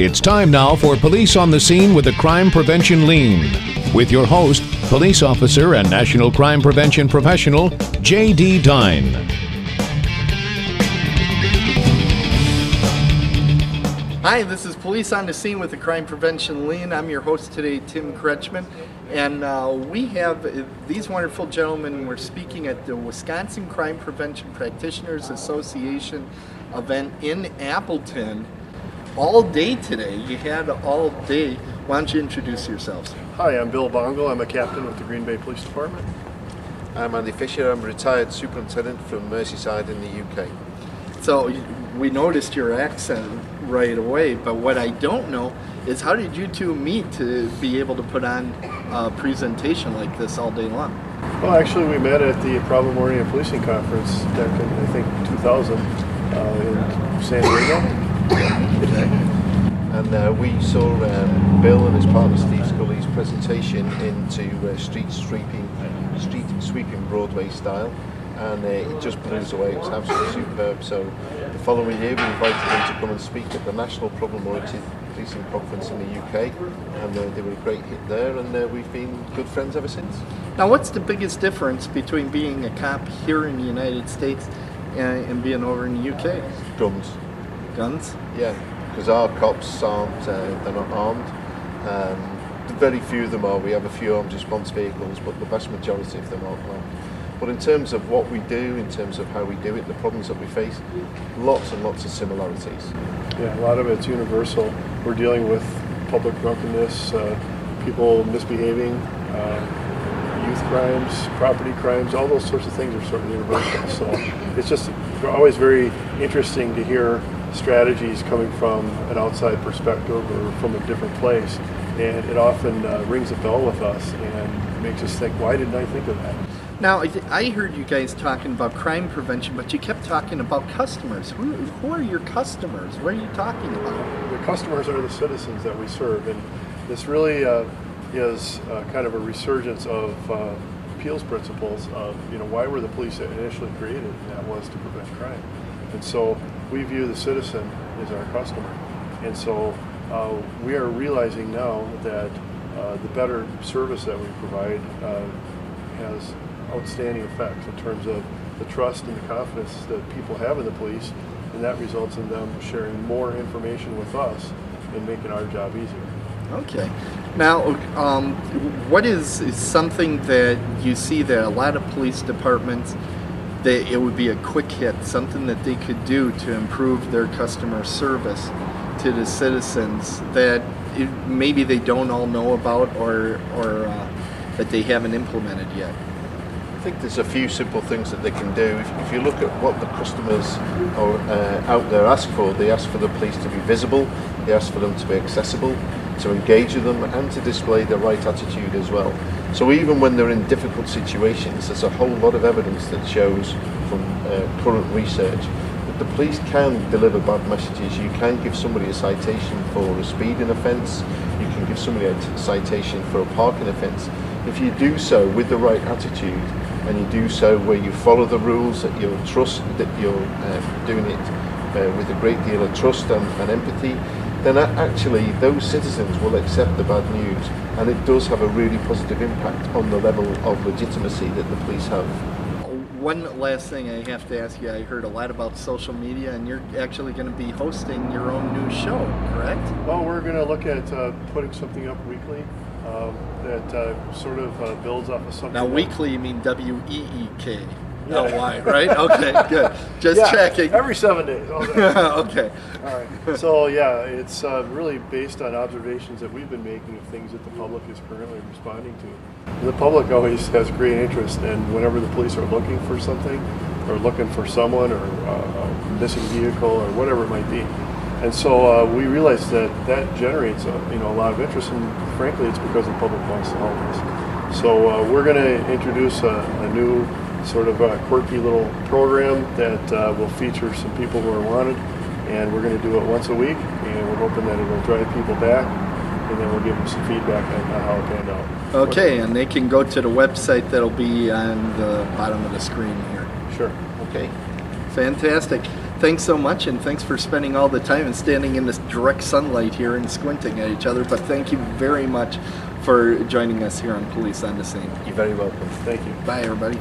It's time now for Police on the Scene with the Crime Prevention Lean. With your host, Police Officer and National Crime Prevention Professional, J.D. Dine. Hi, this is Police on the Scene with the Crime Prevention Lean. I'm your host today, Tim Kretschmann, and we have these wonderful gentlemen. We're speaking at the Wisconsin Crime Prevention Practitioners Association event in Appleton all day today. You had all day. Why don't you introduce yourselves? Hi, I'm Bill Bongle. I'm a captain with the Green Bay Police Department. I'm Andy Fisher. I'm a retired superintendent from Merseyside in the UK. So we noticed your accent right away, but what I don't know is how did you two meet to be able to put on a presentation like this all day long? Well, actually, we met at the Problem Morning and Policing Conference back in, I think, 2000 in San Diego. And we saw Bill and his partner Steve Scully's presentation into street sweeping Broadway style, and it just blew us away. It was absolutely superb. So the following year we invited them to come and speak at the National Problem Oriented Policing Conference in the UK, and they were a great hit there, and we've been good friends ever since. Now, what's the biggest difference between being a cop here in the United States and being over in the UK? Guns. Guns? Yeah, because our cops aren't, they're not armed. Very few of them are. We have a few armed response vehicles, but the vast majority of them aren't armed. But in terms of what we do, in terms of how we do it, the problems that we face, lots and lots of similarities. Yeah, a lot of it's universal. We're dealing with public drunkenness, people misbehaving, youth crimes, property crimes, all those sorts of things are sort of universal. So it's just always very interesting to hear strategies coming from an outside perspective or from a different place, and it often rings a bell with us and makes us think, why didn't I think of that? Now, I heard you guys talking about crime prevention, but you kept talking about customers. Who are your customers? What are you talking about? The customers are the citizens that we serve, and this really is kind of a resurgence of appeals principles of, why were the police initially created, and that was to prevent crime. And so we view the citizen as our customer. And so we are realizing now that the better service that we provide has outstanding effects in terms of the trust and the confidence that people have in the police, and that results in them sharing more information with us and making our job easier. Okay. Now, what is something that you see that a lot of police departments, that it would be a quick hit, something that they could do to improve their customer service to the citizens that maybe they don't all know about or that they haven't implemented yet? I think there's a few simple things that they can do. If you look at what the customers out there ask for, they ask for the police to be visible, they ask for them to be accessible, to engage with them, and to display the right attitude as well. So even when they're in difficult situations, there's a whole lot of evidence that shows from current research that the police can deliver bad messages. You can give somebody a citation for a speeding offence, you can give somebody a citation for a parking offence. If you do so with the right attitude, and you do so where you follow the rules, that you trust, that you're doing it with a great deal of trust and empathy, then actually those citizens will accept the bad news, and it does have a really positive impact on the level of legitimacy that the police have. One last thing I have to ask you, I heard a lot about social media, and you're actually going to be hosting your own new show, correct? Well, we're going to look at putting something up weekly that sort of builds off of something. Now, weekly, you mean W-E-E-K. L-Y, right? Okay, good. Just checking. Every 7 days. Okay. All right. So, yeah, it's really based on observations that we've been making of things that the public is currently responding to. The public always has great interest, and whenever the police are looking for something, or looking for someone, or a missing vehicle, or whatever it might be. And so we realized that generates a lot of interest, and frankly, it's because the public wants to help us. So we're going to introduce a new sort of a quirky little program that will feature some people who are wanted, and we're going to do it once a week, and we're hoping that it'll drive people back, and then we'll give them some feedback on how it panned out. Okay, and they can go to the website that'll be on the bottom of the screen here. Sure. Okay. Fantastic. thanks so much, and thanks for spending all the time and standing in this direct sunlight here and squinting at each other. But thank you very much for joining us here on Police on the Scene. You're very welcome. Thank you. Bye, everybody.